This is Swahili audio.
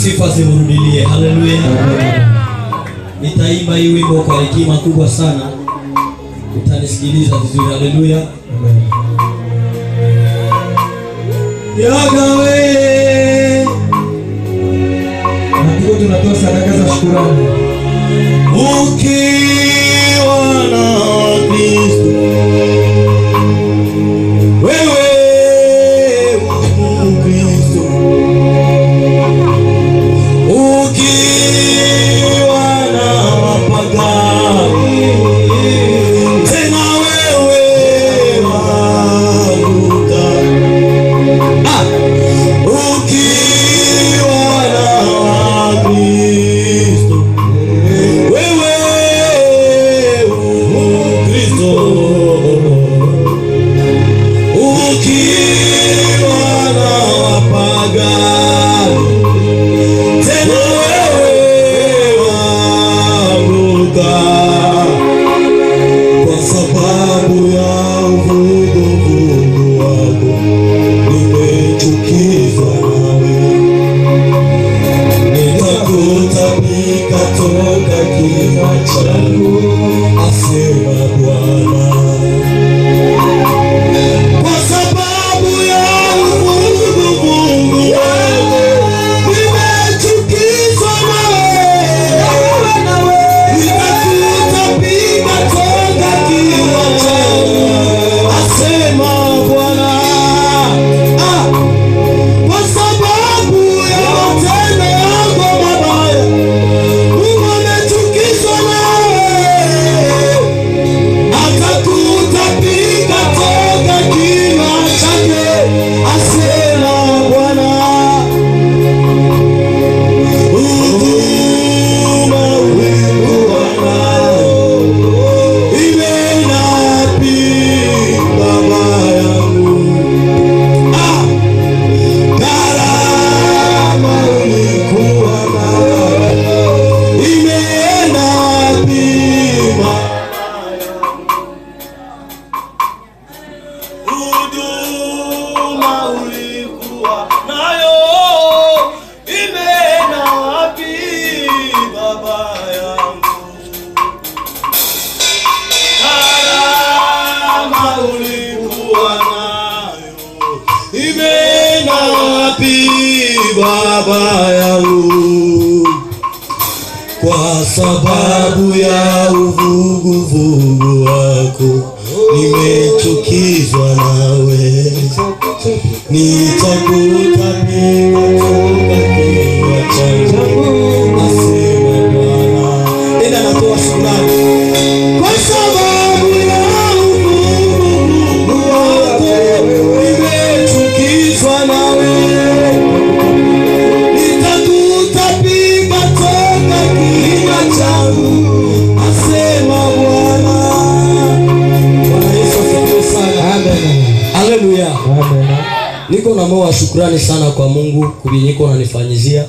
Sifa zimurudilie. Haleluya. Nitaimba hii wimbo kwa hekima kubwa sana. Utanisikiliza vizuri. Haleluya. Yahweh. Na tuko tunatoa sadaka za shukrani. Ukiwa na Kristo wewe Kristo, ukiwa na wapagani tena wewe waguka, ukiwa na Kristo wewe Kristo, ukiwa na wapagani tena wewe waguka, kwa sababu ya uvuguvugu wako nimechukizwa nawe, nitakutapika toka kinywa changu, asema Bwana. Kwa sababu ya uvuguvugu wako nimechukizwa nawe, nitakutapika toka kinywa changu, asema Bwana. Kwa sababu ya matendo yako mabaya Mungu amechukizwa nawe, atakutapika toka kinywa chake, asema Bwana. Huduma ulikuwa nayo imenapi baba yangu, gharama ulikuwa nayo imenapi huduma ulikuwa nayo imeenda wapi baba yangu? Gharama ulikuwa nayo imeenda wapi baba yangu? Kwa sababu ya uvuguvugu wako nimechukizwa nawe, nitakutapika toka kinywa changu, asema Bwana. Nenda natoa shukrani. Kwa sababu ya uvuguvugu wako nimechukizwa nawe, nitakutapika toka kinywa changu, asema Bwana. Bwana Yesu asifiwe sana. Amen. Haleluya. Amen. Niko na moyo wa shukrani sana kwa Mungu kubinyiko unanifanyizia.